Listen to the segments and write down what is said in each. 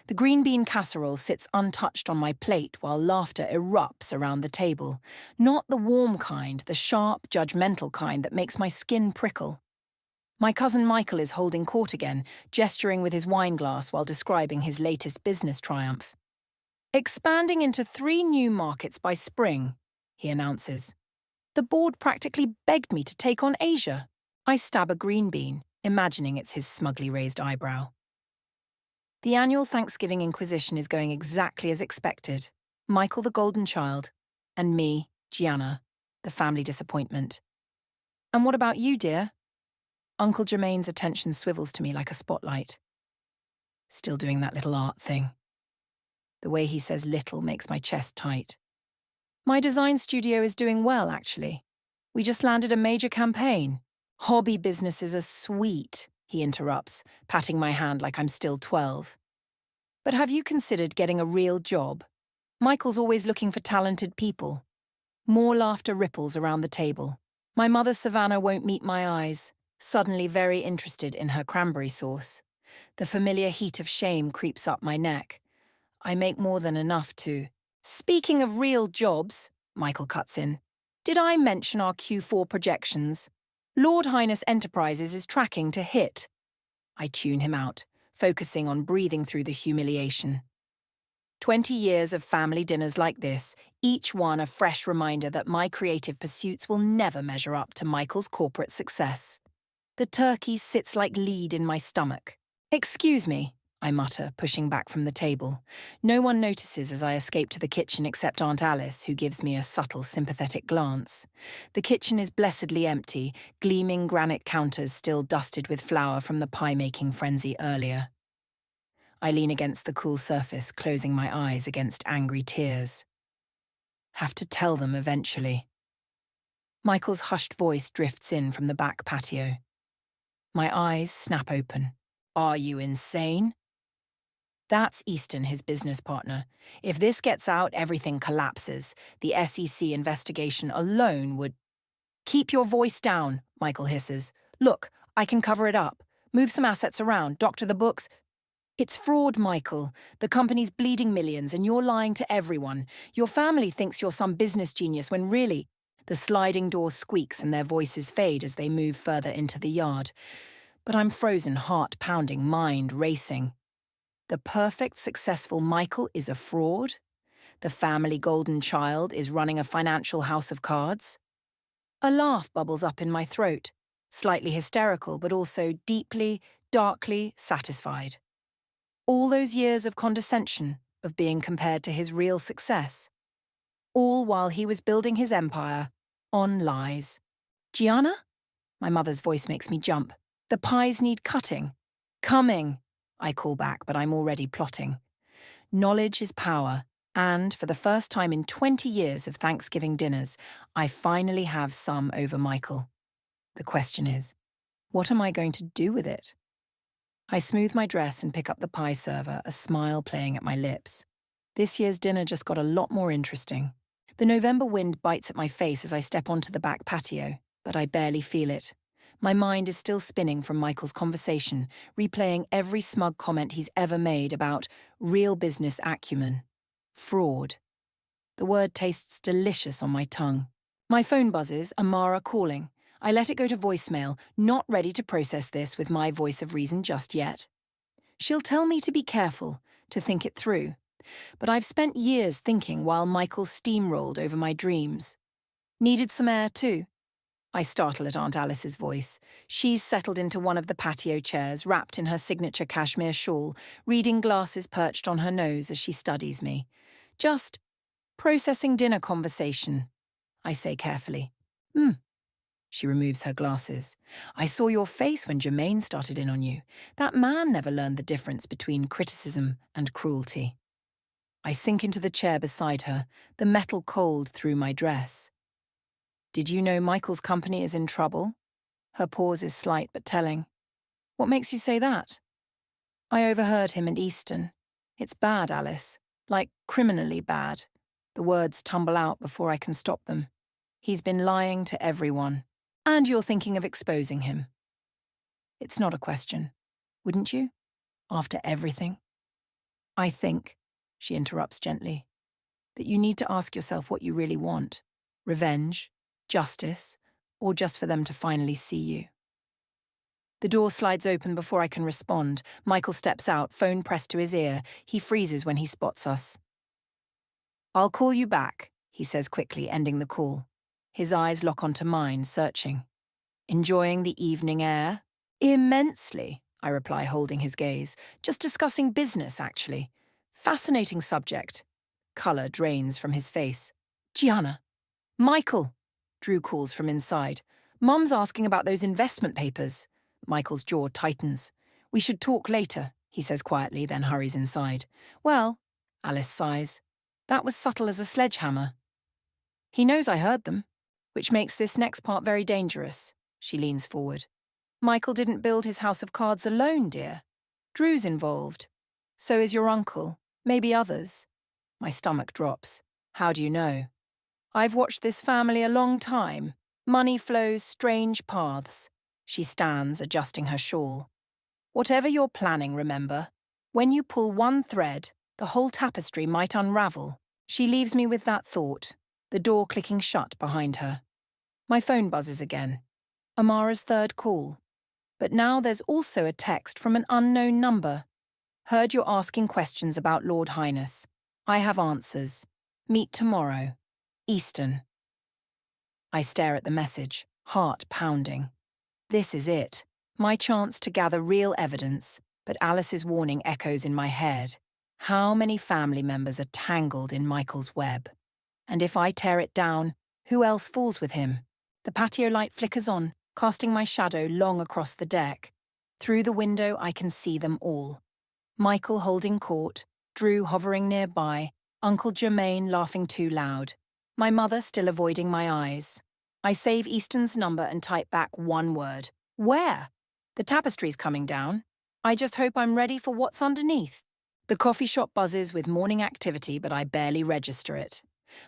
The green bean casserole sits untouched on my plate while laughter erupts around the table. Not the warm kind, the sharp, judgmental kind that makes my skin prickle. My cousin Michael is holding court again, gesturing with his wine glass while describing his latest business triumph. Expanding into 3 new markets by spring, he announces. The board practically begged me to take on Asia. I stab a green bean, imagining it's his smugly raised eyebrow. The annual Thanksgiving Inquisition is going exactly as expected. Michael the golden child, and me, Gianna, the family disappointment. And what about you, dear? Uncle Jermaine's attention swivels to me like a spotlight. Still doing that little art thing. The way he says little makes my chest tight. My design studio is doing well, actually. We just landed a major campaign. Hobby businesses are sweet, he interrupts, patting my hand like I'm still 12. But have you considered getting a real job? Michael's always looking for talented people. More laughter ripples around the table. My mother Savannah won't meet my eyes, suddenly very interested in her cranberry sauce. The familiar heat of shame creeps up my neck. I make more than enough to... Speaking of real jobs, Michael cuts in, did I mention our Q4 projections? Lord Highness Enterprises is tracking to hit. I tune him out, focusing on breathing through the humiliation. 20 years of family dinners like this, each one a fresh reminder that my creative pursuits will never measure up to Michael's corporate success. The turkey sits like lead in my stomach. Excuse me, I mutter, pushing back from the table. No one notices as I escape to the kitchen except Aunt Alice, who gives me a subtle, sympathetic glance. The kitchen is blessedly empty, gleaming granite counters still dusted with flour from the pie-making frenzy earlier. I lean against the cool surface, closing my eyes against angry tears. Have to tell them eventually. Michael's hushed voice drifts in from the back patio. My eyes snap open. Are you insane? That's Easton, his business partner. If this gets out, everything collapses. The SEC investigation alone would... Keep your voice down, Michael hisses. Look, I can cover it up. Move some assets around, doctor the books. It's fraud, Michael. The company's bleeding millions and you're lying to everyone. Your family thinks you're some business genius when really... The sliding door squeaks and their voices fade as they move further into the yard. But I'm frozen, heart pounding, mind racing. The perfect, successful Michael is a fraud? The family golden child is running a financial house of cards? A laugh bubbles up in my throat, slightly hysterical but also deeply, darkly satisfied. All those years of condescension, of being compared to his real success. All while he was building his empire on lies. Gianna? My mother's voice makes me jump. The pies need cutting. Coming, I call back, but I'm already plotting. Knowledge is power, and for the first time in 20 years of Thanksgiving dinners, I finally have some over Michael. The question is, what am I going to do with it? I smooth my dress and pick up the pie server, a smile playing at my lips. This year's dinner just got a lot more interesting. The November wind bites at my face as I step onto the back patio, but I barely feel it. My mind is still spinning from Michael's conversation, replaying every smug comment he's ever made about real business acumen. Fraud. The word tastes delicious on my tongue. My phone buzzes, Amara calling. I let it go to voicemail, not ready to process this with my voice of reason just yet. She'll tell me to be careful, to think it through. But I've spent years thinking while Michael steamrolled over my dreams. Needed some air too. I startle at Aunt Alice's voice. She's settled into one of the patio chairs, wrapped in her signature cashmere shawl, reading glasses perched on her nose as she studies me. Just processing dinner conversation, I say carefully. She removes her glasses. I saw your face when Jermaine started in on you. That man never learned the difference between criticism and cruelty. I sink into the chair beside her, the metal cold through my dress. Did you know Michael's company is in trouble? Her pause is slight but telling. What makes you say that? I overheard him and Easton. It's bad, Alice. Like criminally bad. The words tumble out before I can stop them. He's been lying to everyone. And you're thinking of exposing him. It's not a question. Wouldn't you? After everything? I think, she interrupts gently, that you need to ask yourself what you really want. Revenge, justice, or just for them to finally see you. The door slides open before I can respond. Michael steps out, phone pressed to his ear. He freezes when he spots us. I'll call you back, he says quickly, ending the call. His eyes lock onto mine, searching. Enjoying the evening air? Immensely, I reply, holding his gaze. Just discussing business, actually. Fascinating subject. Colour drains from his face. Gianna. Michael, Drew calls from inside. Mum's asking about those investment papers. Michael's jaw tightens. We should talk later, he says quietly, then hurries inside. Well, Alice sighs. That was subtle as a sledgehammer. He knows I heard them, which makes this next part very dangerous. She leans forward. Michael didn't build his house of cards alone, dear. Drew's involved. So is your uncle, maybe others. My stomach drops. How do you know? I've watched this family a long time. Money flows strange paths. She stands, adjusting her shawl. Whatever you're planning, remember, when you pull one thread, the whole tapestry might unravel. She leaves me with that thought, the door clicking shut behind her. My phone buzzes again. Amara's third call. But now there's also a text from an unknown number. Heard you're asking questions about Lord Highness. I have answers. Meet tomorrow. Eastern. I stare at the message, heart pounding. This is it. My chance to gather real evidence, but Alice's warning echoes in my head. How many family members are tangled in Michael's web? And if I tear it down, who else falls with him? The patio light flickers on, casting my shadow long across the deck. Through the window I can see them all. Michael holding court, Drew hovering nearby, Uncle Germain laughing too loud. My mother still avoiding my eyes. I save Easton's number and type back one word. Where? The tapestry's coming down. I just hope I'm ready for what's underneath. The coffee shop buzzes with morning activity, but I barely register it.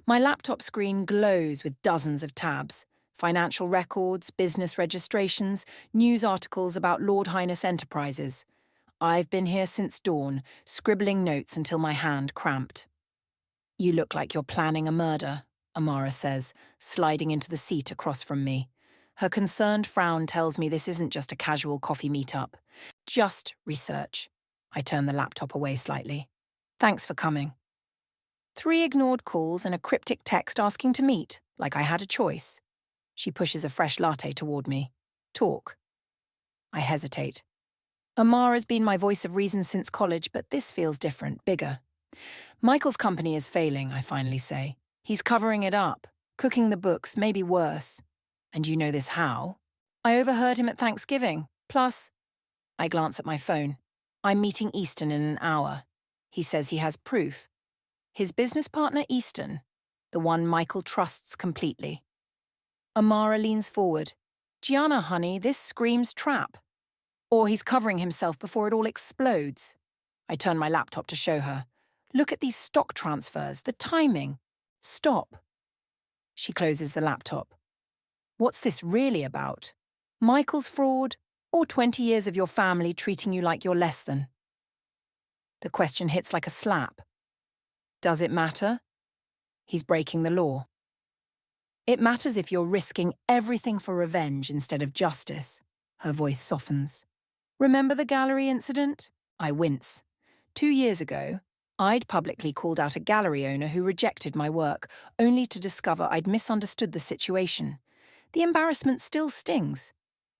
My laptop screen glows with dozens of tabs. Financial records, business registrations, news articles about Lord Highness Enterprises. I've been here since dawn, scribbling notes until my hand cramped. You look like you're planning a murder, Amara says, sliding into the seat across from me. Her concerned frown tells me this isn't just a casual coffee meet-up. Just research. I turn the laptop away slightly. Thanks for coming. 3 ignored calls and a cryptic text asking to meet, like I had a choice. She pushes a fresh latte toward me. Talk. I hesitate. Amara's been my voice of reason since college, but this feels different, bigger. Michael's company is failing, I finally say. He's covering it up, cooking the books, maybe worse. And you know this how? I overheard him at Thanksgiving. Plus, I glance at my phone. I'm meeting Easton in an hour. He says he has proof. His business partner, Easton, the one Michael trusts completely. Amara leans forward. Gianna, honey, this screams trap. Or he's covering himself before it all explodes. I turn my laptop to show her. Look at these stock transfers, the timing. Stop. She closes the laptop. What's this really about? Michael's fraud, or 20 years of your family treating you like you're less than? The question hits like a slap. Does it matter? He's breaking the law. It matters if you're risking everything for revenge instead of justice. Her voice softens. Remember the gallery incident? I wince. 2 years ago, I'd publicly called out a gallery owner who rejected my work, only to discover I'd misunderstood the situation. The embarrassment still stings.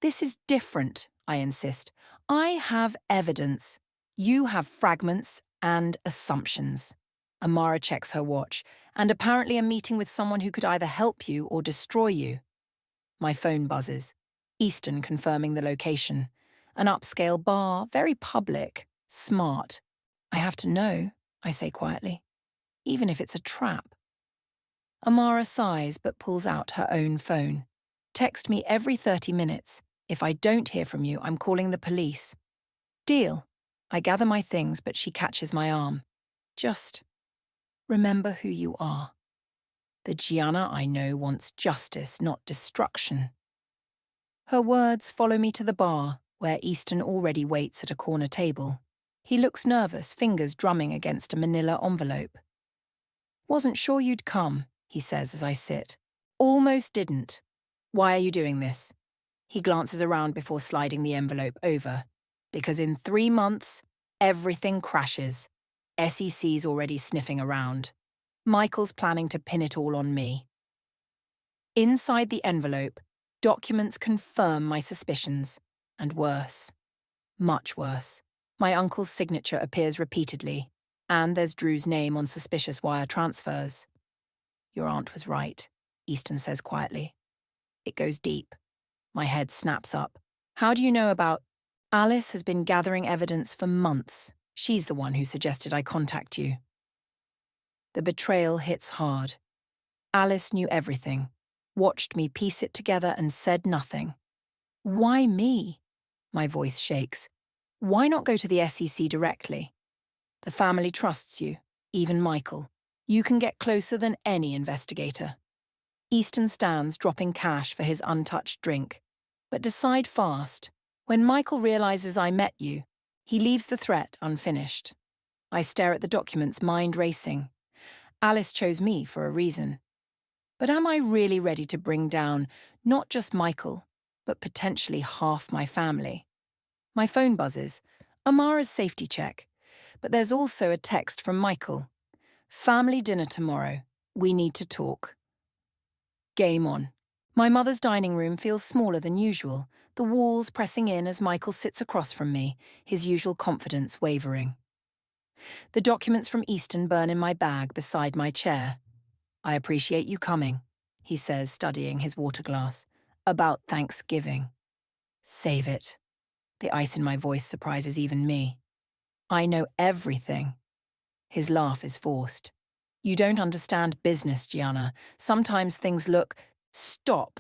This is different, I insist. I have evidence. You have fragments and assumptions. Amara checks her watch, and apparently a meeting with someone who could either help you or destroy you. My phone buzzes. Easton confirming the location. An upscale bar, very public, smart. I have to know, I say quietly, even if it's a trap. Amara sighs but pulls out her own phone. Text me every 30 minutes. If I don't hear from you, I'm calling the police. Deal. I gather my things, but she catches my arm. Just remember who you are. The Gianna I know wants justice, not destruction. Her words follow me to the bar, where Easton already waits at a corner table. He looks nervous, fingers drumming against a manila envelope. "Wasn't sure you'd come," he says as I sit. "Almost didn't. Why are you doing this?" He glances around before sliding the envelope over. "Because in 3 months, everything crashes. SEC's already sniffing around. Michael's planning to pin it all on me." Inside the envelope, documents confirm my suspicions. And worse. Much worse. My uncle's signature appears repeatedly, and there's Drew's name on suspicious wire transfers. "Your aunt was right," Easton says quietly. It goes deep. My head snaps up. "How do you know about—" "Alice has been gathering evidence for months. She's the one who suggested I contact you." The betrayal hits hard. Alice knew everything, watched me piece it together and said nothing. Why me? My voice shakes. Why not go to the SEC directly? The family trusts you, even Michael. You can get closer than any investigator. Easton stands, dropping cash for his untouched drink. But decide fast. When Michael realizes I met you, he leaves the threat unfinished. I stare at the documents, mind racing. Alice chose me for a reason. But am I really ready to bring down not just Michael, but potentially half my family? My phone buzzes. Amara's safety check. But there's also a text from Michael. "Family dinner tomorrow. We need to talk." Game on. My mother's dining room feels smaller than usual, the walls pressing in as Michael sits across from me, his usual confidence wavering. The documents from Easton burn in my bag beside my chair. "I appreciate you coming," he says, studying his water glass. "About Thanksgiving." Save it. The ice in my voice surprises even me. "I know everything." His laugh is forced. "You don't understand business, Gianna. Sometimes things look—" Stop.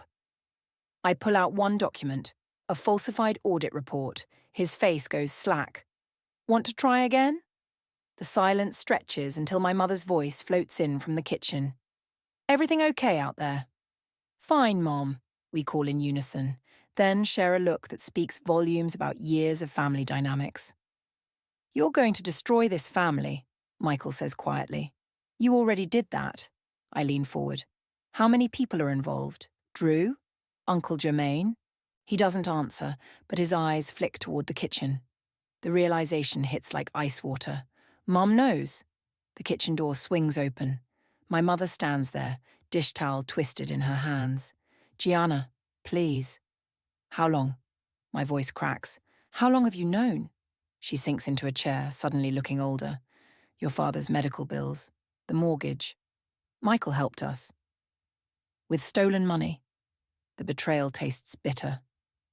I pull out one document, a falsified audit report. His face goes slack. "Want to try again?" The silence stretches until my mother's voice floats in from the kitchen. "Everything okay out there?" "Fine, Mom," we call in unison, then share a look that speaks volumes about years of family dynamics. "You're going to destroy this family," Michael says quietly. "You already did that." I lean forward. "How many people are involved? Drew? Uncle Jermaine?" He doesn't answer, but his eyes flick toward the kitchen. The realization hits like ice water. Mum knows. The kitchen door swings open. My mother stands there, dish towel twisted in her hands. "Gianna, please." "How long?" My voice cracks. "How long have you known?" She sinks into a chair, suddenly looking older. "Your father's medical bills. The mortgage. Michael helped us." "With stolen money." The betrayal tastes bitter.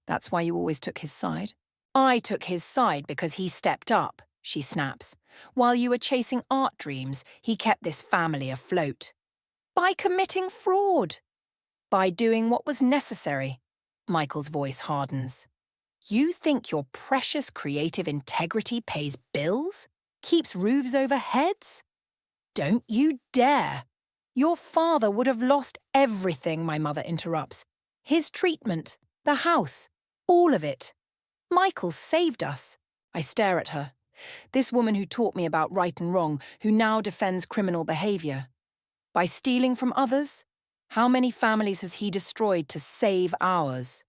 "That's why you always took his side?" "I took his side because he stepped up," she snaps. "While you were chasing art dreams, he kept this family afloat. By committing fraud. By doing what was necessary." Michael's voice hardens. "You think your precious creative integrity pays bills? Keeps roofs over heads? Don't you dare! Your father would have lost everything," my mother interrupts. "His treatment, the house, all of it. Michael saved us." I stare at her. This woman who taught me about right and wrong, who now defends criminal behavior. By stealing from others? How many families has he destroyed to save ours?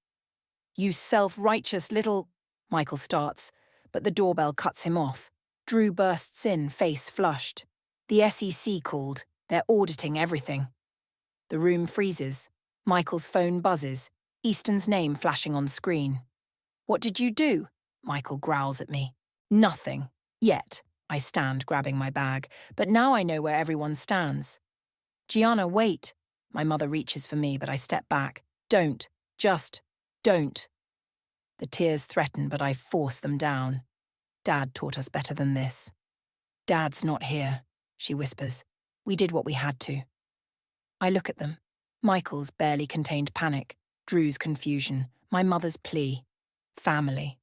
"You self-righteous little—" Michael starts, but the doorbell cuts him off. Drew bursts in, face flushed. "The SEC called. They're auditing everything." The room freezes. Michael's phone buzzes, Easton's name flashing on screen. "What did you do?" Michael growls at me. "Nothing. Yet." I stand, grabbing my bag, but now I know where everyone stands. "Gianna, wait." My mother reaches for me, but I step back. "Don't. Just don't." The tears threaten, but I force them down. Dad taught us better than this. "Dad's not here," she whispers. "We did what we had to." I look at them. Michael's barely contained panic, Drew's confusion, my mother's plea. Family.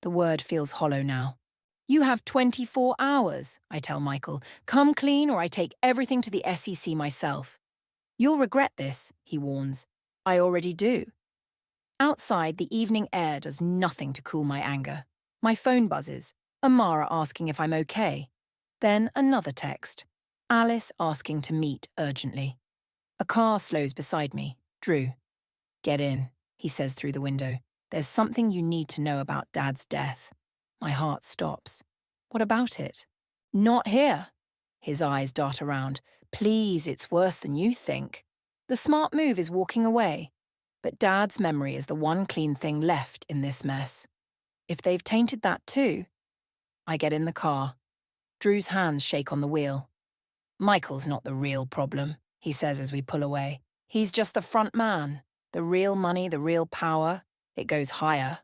The word feels hollow now. "You have 24 hours, I tell Michael. "Come clean or I take everything to the SEC myself." "You'll regret this," he warns. I already do. Outside, the evening air does nothing to cool my anger. My phone buzzes. Amara asking if I'm okay. Then another text. Alice asking to meet urgently. A car slows beside me. Drew. Get in, he says through the window. There's something you need to know about Dad's death. My heart stops. What about it? Not here. His eyes dart around. Please, it's worse than you think. The smart move is walking away. But Dad's memory is the one clean thing left in this mess. If they've tainted that too. I get in the car. Drew's hands shake on the wheel. Michael's not the real problem, he says as we pull away. He's just the front man. The real money, the real power. It goes higher.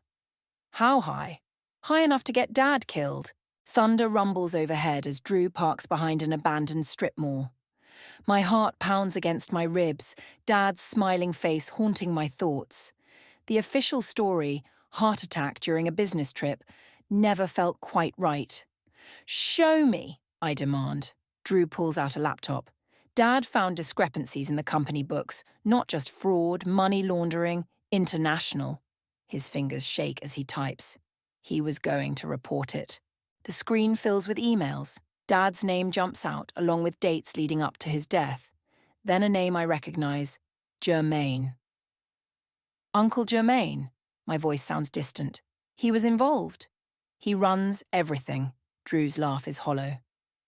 How high? High enough to get Dad killed. Thunder rumbles overhead as Drew parks behind an abandoned strip mall. My heart pounds against my ribs, Dad's smiling face haunting my thoughts. The official story, heart attack during a business trip, never felt quite right. Show me, I demand. Drew pulls out a laptop. Dad found discrepancies in the company books, not just fraud, money laundering, international. His fingers shake as he types. He was going to report it. The screen fills with emails. Dad's name jumps out, along with dates leading up to his death. Then a name I recognize, Germain. Uncle Germain. My voice sounds distant. He was involved. He runs everything. Drew's laugh is hollow.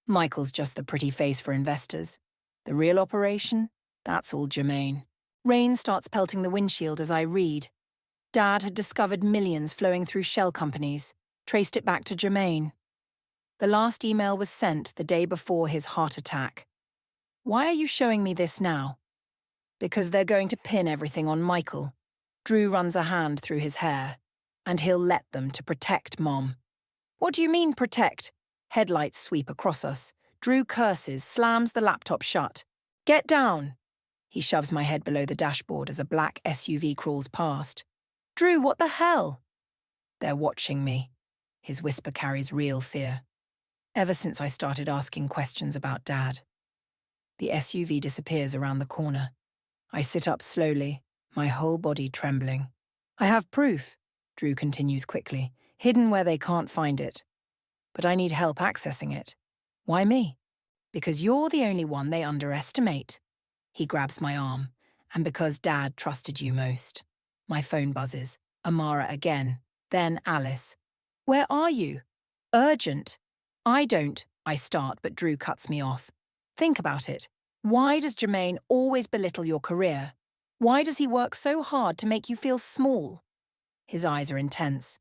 Michael's just the pretty face for investors. The real operation? That's all Germain. Rain starts pelting the windshield as I read. Dad had discovered millions flowing through shell companies, traced it back to Germain. The last email was sent the day before his heart attack. Why are you showing me this now? Because they're going to pin everything on Michael. Drew runs a hand through his hair. And he'll let them to protect Mom. What do you mean, protect? Headlights sweep across us. Drew curses, slams the laptop shut. Get down! He shoves my head below the dashboard as a black SUV crawls past. Drew, what the hell? They're watching me. His whisper carries real fear. Ever since I started asking questions about Dad. The SUV disappears around the corner. I sit up slowly, my whole body trembling. I have proof, Drew continues quickly, hidden where they can't find it. But I need help accessing it. Why me? Because you're the only one they underestimate. He grabs my arm, and because Dad trusted you most. My phone buzzes. Amara again, then Alice. Where are you? Urgent. I start, but Drew cuts me off. Think about it. Why does Germain always belittle your career? Why does he work so hard to make you feel small? His eyes are intense.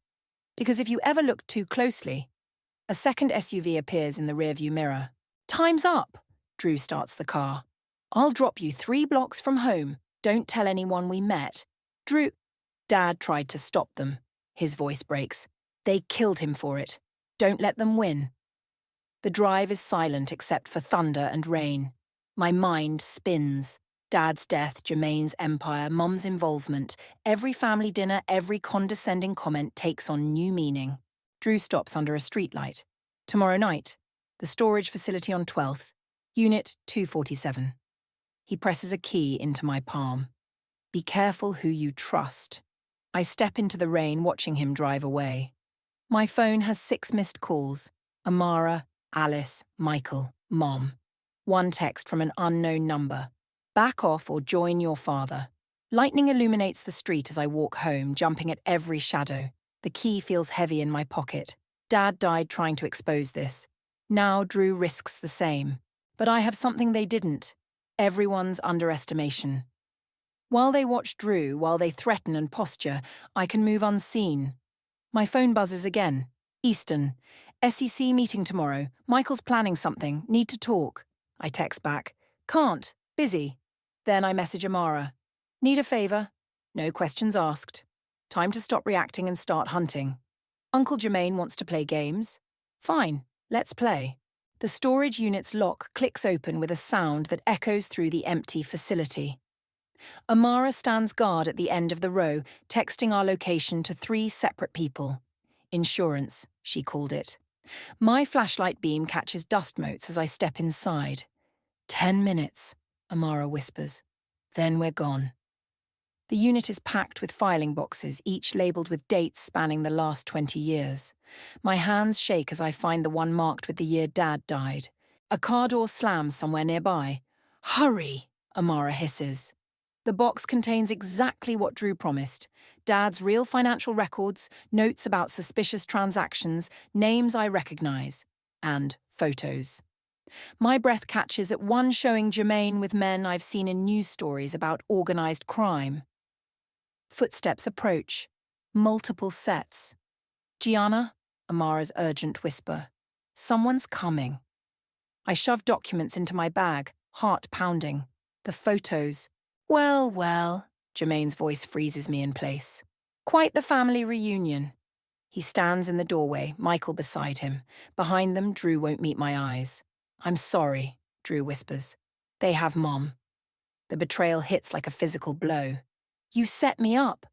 Because if you ever look too closely, a second SUV appears in the rearview mirror. Time's up. Drew starts the car. I'll drop you 3 blocks from home. Don't tell anyone we met. Drew. Dad tried to stop them. His voice breaks. They killed him for it. Don't let them win. The drive is silent except for thunder and rain. My mind spins. Dad's death, Germain's empire, Mum's involvement. Every family dinner, every condescending comment takes on new meaning. Drew stops under a streetlight. Tomorrow night. The storage facility on 12th. Unit 247. He presses a key into my palm. Be careful who you trust. I step into the rain watching him drive away. My phone has 6 missed calls. Amara, Alice, Michael, Mom. 1 text from an unknown number. Back off or join your father. Lightning illuminates the street as I walk home, jumping at every shadow. The key feels heavy in my pocket. Dad died trying to expose this. Now Drew risks the same. But I have something they didn't. Everyone's underestimation. While they watch Drew, while they threaten and posture, I can move unseen. My phone buzzes again. Easton. SEC meeting tomorrow. Michael's planning something. Need to talk. I text back. Can't. Busy. Then I message Amara. Need a favour? No questions asked. Time to stop reacting and start hunting. Uncle Germain wants to play games. Fine, let's play. The storage unit's lock clicks open with a sound that echoes through the empty facility. Amara stands guard at the end of the row, texting our location to 3 separate people. Insurance, she called it. My flashlight beam catches dust motes as I step inside. 10 minutes, Amara whispers. Then we're gone. The unit is packed with filing boxes, each labelled with dates spanning the last 20 years. My hands shake as I find the one marked with the year Dad died. A car door slams somewhere nearby. "Hurry!" Amara hisses. The box contains exactly what Drew promised. Dad's real financial records, notes about suspicious transactions, names I recognise, and photos. My breath catches at one showing Jermaine with men I've seen in news stories about organised crime. Footsteps approach. Multiple sets. "Gianna," Amara's urgent whisper. "Someone's coming." I shove documents into my bag, heart pounding. The photos. "Well, well," Jermaine's voice freezes me in place. "Quite the family reunion." He stands in the doorway, Michael beside him. Behind them, Drew won't meet my eyes. "I'm sorry," Drew whispers. "They have Mom." The betrayal hits like a physical blow. "You set me up."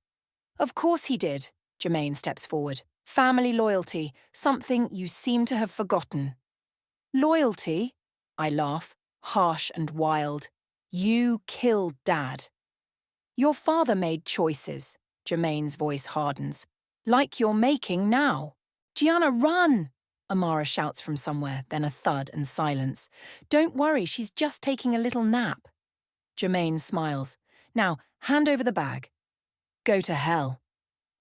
"Of course he did," Jermaine steps forward. "Family loyalty, something you seem to have forgotten." "Loyalty?" I laugh, harsh and wild. "You killed Dad." "Your father made choices," Jermaine's voice hardens. "Like you're making now." "Gianna, run!" Amara shouts from somewhere, then a thud and silence. "Don't worry, she's just taking a little nap." Jermaine smiles. "Now, hand over the bag." "Go to hell."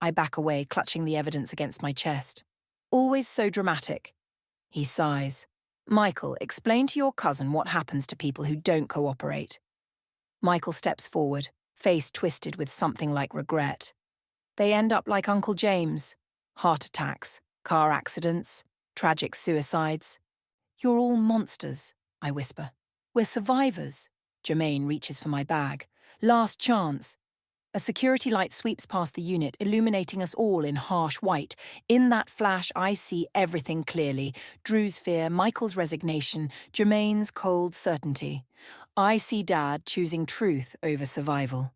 I back away, clutching the evidence against my chest. "Always so dramatic." He sighs. "Michael, explain to your cousin what happens to people who don't cooperate." Michael steps forward, face twisted with something like regret. "They end up like Uncle James. Heart attacks, car accidents, tragic suicides." "You're all monsters," I whisper. "We're survivors." Jermaine reaches for my bag. "Last chance." A security light sweeps past the unit, illuminating us all in harsh white. In that flash, I see everything clearly. Drew's fear, Michael's resignation, Jermaine's cold certainty. I see Dad choosing truth over survival.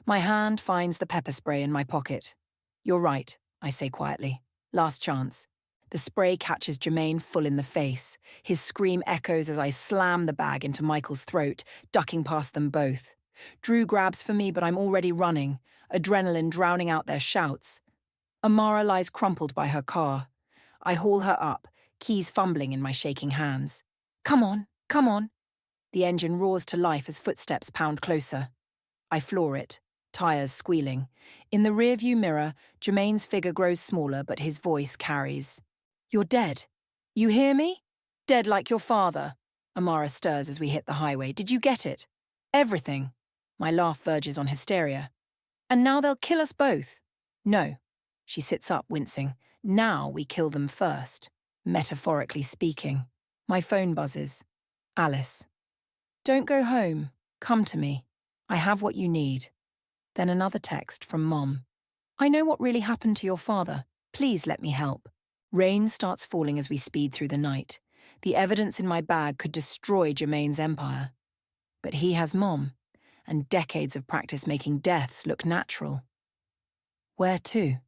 My hand finds the pepper spray in my pocket. "You're right," I say quietly. "Last chance." The spray catches Jermaine full in the face. His scream echoes as I slam the bag into Michael's throat, ducking past them both. Drew grabs for me, but I'm already running, adrenaline drowning out their shouts. Amara lies crumpled by her car. I haul her up, keys fumbling in my shaking hands. "Come on, come on." The engine roars to life as footsteps pound closer. I floor it, tires squealing. In the rearview mirror, Jermaine's figure grows smaller, but his voice carries. "You're dead. You hear me? Dead like your father." Amara stirs as we hit the highway. "Did you get it? Everything." My laugh verges on hysteria. "And now they'll kill us both." "No." She sits up, wincing. "Now we kill them first." Metaphorically speaking. My phone buzzes. Alice. "Don't go home. Come to me. I have what you need." Then another text from Mom. "I know what really happened to your father. Please let me help." Rain starts falling as we speed through the night. The evidence in my bag could destroy Jermaine's empire. But he has Mom, and decades of practice making deaths look natural. "Where to?"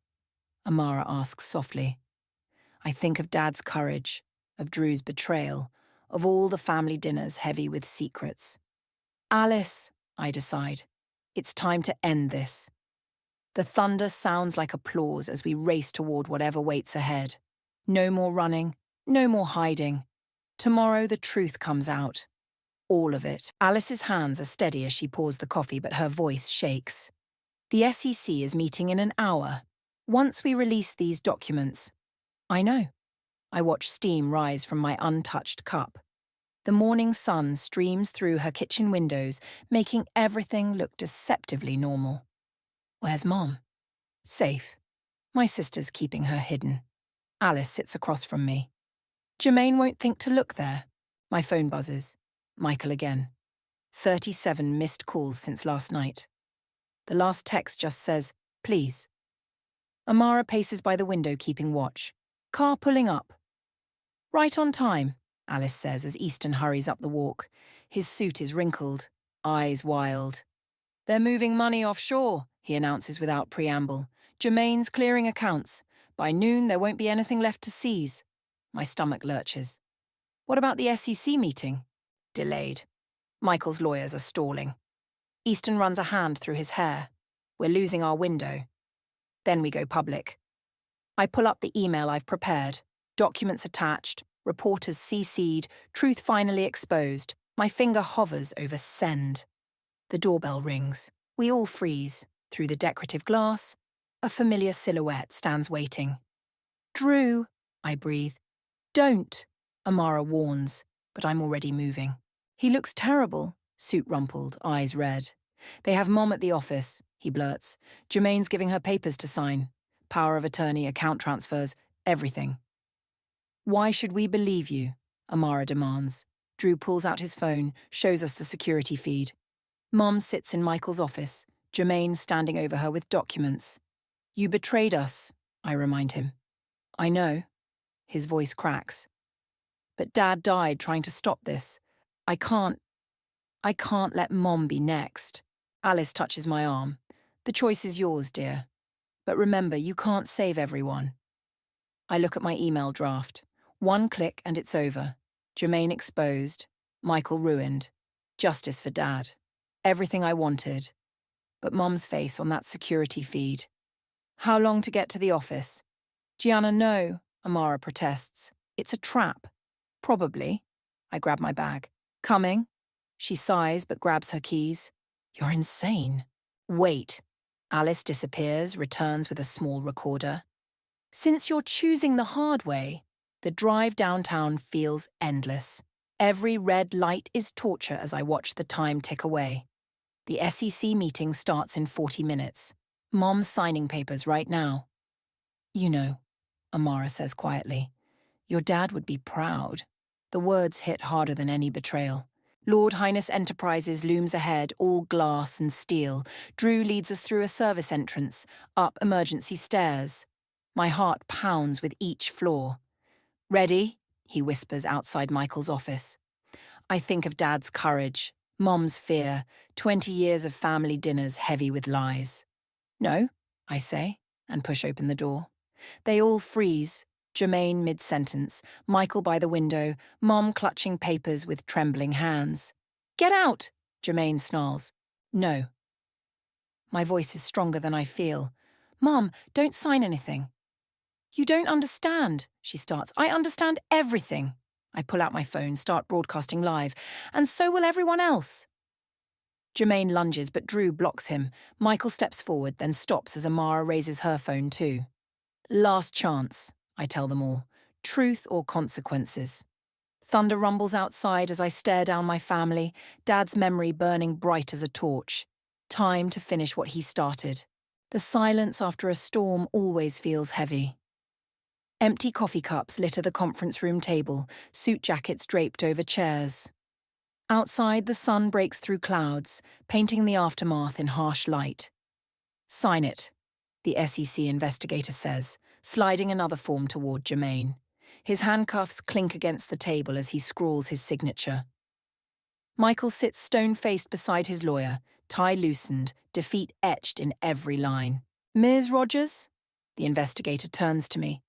Amara asks softly. I think of Dad's courage, of Drew's betrayal, of all the family dinners heavy with secrets. "Alice," I decide. It's time to end this. The thunder sounds like applause as we race toward whatever waits ahead. No more running, no more hiding. Tomorrow the truth comes out. All of it. Alice's hands are steady as she pours the coffee, but her voice shakes. "The SEC is meeting in an hour. Once we release these documents." "I know." I watch steam rise from my untouched cup. The morning sun streams through her kitchen windows, making everything look deceptively normal. "Where's Mom?" "Safe. My sister's keeping her hidden." Alice sits across from me. "Jermaine won't think to look there." My phone buzzes. Michael again. 37 missed calls since last night. The last text just says, "Please." Amara paces by the window keeping watch. "Car pulling up." "Right on time," Alice says as Easton hurries up the walk. His suit is wrinkled, eyes wild. "They're moving money offshore," he announces without preamble. "Jermaine's clearing accounts. By noon there won't be anything left to seize." My stomach lurches. "What about the SEC meeting?" "Delayed. Michael's lawyers are stalling." Easton runs a hand through his hair. We're losing our window. Then we go public. I pull up the email I've prepared. Documents attached, reporters CC'd, truth finally exposed. My finger hovers over send. The doorbell rings. We all freeze. Through the decorative glass, a familiar silhouette stands waiting. Drew, I breathe. Don't, Amara warns, but I'm already moving. He looks terrible, suit rumpled, eyes red. They have Mom at the office, he blurts. Jermaine's giving her papers to sign. Power of attorney, account transfers, everything. Why should we believe you? Amara demands. Drew pulls out his phone, shows us the security feed. Mom sits in Michael's office, Jermaine standing over her with documents. You betrayed us, I remind him. I know. His voice cracks. But Dad died trying to stop this. I can't let Mom be next. Alice touches my arm. The choice is yours, dear. But remember, you can't save everyone. I look at my email draft. One click and it's over. Jermaine exposed. Michael ruined. Justice for Dad. Everything I wanted. But Mom's face on that security feed. How long to get to the office? Gianna, no, Amara protests. It's a trap. Probably. I grab my bag. Coming? She sighs but grabs her keys. You're insane. Wait. Alice disappears, returns with a small recorder. Since you're choosing the hard way, the drive downtown feels endless. Every red light is torture as I watch the time tick away. The SEC meeting starts in 40 minutes. Mom's signing papers right now. You know, Amara says quietly, your dad would be proud. The words hit harder than any betrayal. Lord Highness Enterprises looms ahead, all glass and steel. Drew leads us through a service entrance, up emergency stairs. My heart pounds with each floor. Ready? He whispers outside Michael's office. I think of Dad's courage, Mom's fear, 20 years of family dinners heavy with lies. No, I say, and push open the door. They all freeze. Jermaine mid-sentence, Michael by the window, Mom clutching papers with trembling hands. Get out, Jermaine snarls. No. My voice is stronger than I feel. Mom, don't sign anything. You don't understand, she starts. I understand everything. I pull out my phone, start broadcasting live, and so will everyone else. Jermaine lunges, but Drew blocks him. Michael steps forward, then stops as Amara raises her phone too. Last chance, I tell them all. Truth or consequences. Thunder rumbles outside as I stare down my family, Dad's memory burning bright as a torch. Time to finish what he started. The silence after a storm always feels heavy. Empty coffee cups litter the conference room table, suit jackets draped over chairs. Outside, the sun breaks through clouds, painting the aftermath in harsh light. Sign it, the SEC investigator says, sliding another form toward Jermaine. His handcuffs clink against the table as he scrawls his signature. Michael sits stone-faced beside his lawyer, tie loosened, defeat etched in every line. Ms. Rogers? The investigator turns to me.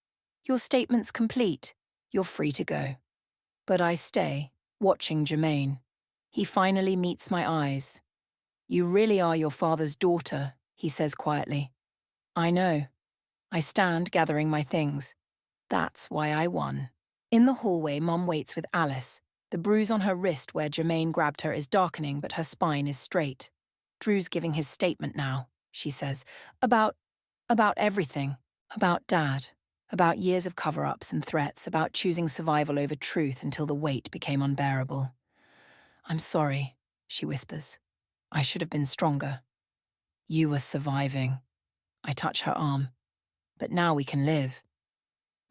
Your statement's complete. You're free to go. But I stay, watching Jermaine. He finally meets my eyes. You really are your father's daughter, he says quietly. I know. I stand, gathering my things. That's why I won. In the hallway, Mom waits with Alice. The bruise on her wrist where Jermaine grabbed her is darkening, but her spine is straight. Drew's giving his statement now, she says. About everything. About Dad. About years of cover-ups and threats. About choosing survival over truth until the weight became unbearable. I'm sorry, she whispers. I should have been stronger. You were surviving. I touch her arm. But now we can live.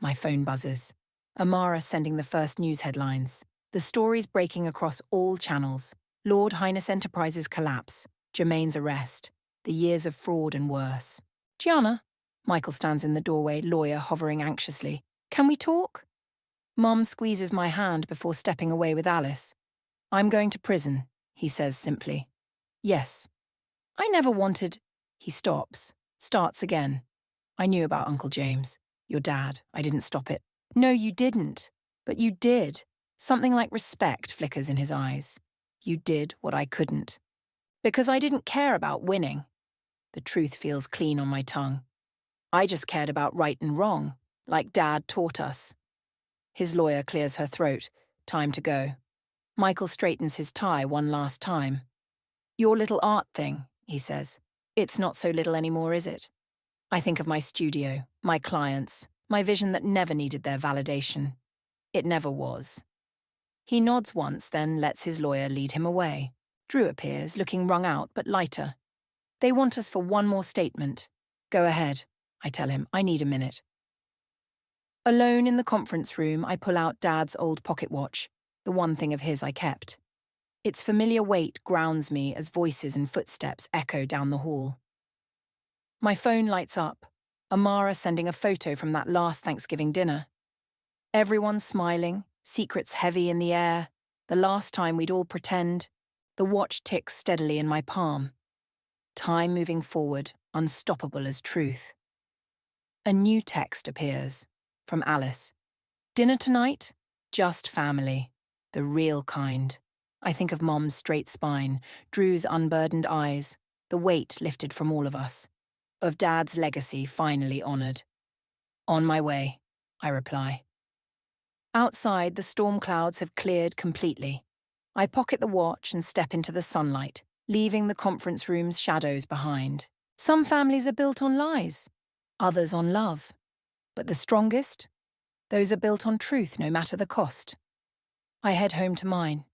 My phone buzzes. Amara sending the first news headlines. The stories breaking across all channels. Lord Highness Enterprises collapse. Jermaine's arrest. The years of fraud and worse. Gianna? Michael stands in the doorway, lawyer hovering anxiously. Can we talk? Mom squeezes my hand before stepping away with Alice. I'm going to prison, he says simply. Yes. I never wanted... He stops. Starts again. I knew about Uncle James. Your dad. I didn't stop it. No, you didn't. But you did. Something like respect flickers in his eyes. You did what I couldn't. Because I didn't care about winning. The truth feels clean on my tongue. I just cared about right and wrong, like Dad taught us. His lawyer clears her throat. Time to go. Michael straightens his tie one last time. Your little art thing, he says. It's not so little anymore, is it? I think of my studio, my clients, my vision that never needed their validation. It never was. He nods once, then lets his lawyer lead him away. Drew appears, looking wrung out but lighter. They want us for one more statement. Go ahead, I tell him. I need a minute. Alone in the conference room, I pull out Dad's old pocket watch, the one thing of his I kept. Its familiar weight grounds me as voices and footsteps echo down the hall. My phone lights up, Amara sending a photo from that last Thanksgiving dinner. Everyone smiling, secrets heavy in the air, the last time we'd all pretend. The watch ticks steadily in my palm. Time moving forward, unstoppable as truth. A new text appears, from Alice. Dinner tonight? Just family. The real kind. I think of Mom's straight spine, Drew's unburdened eyes, the weight lifted from all of us. Of Dad's legacy finally honoured. On my way, I reply. Outside, the storm clouds have cleared completely. I pocket the watch and step into the sunlight, leaving the conference room's shadows behind. Some families are built on lies, others on love. But the strongest? Those are built on truth no matter the cost. I head home to mine.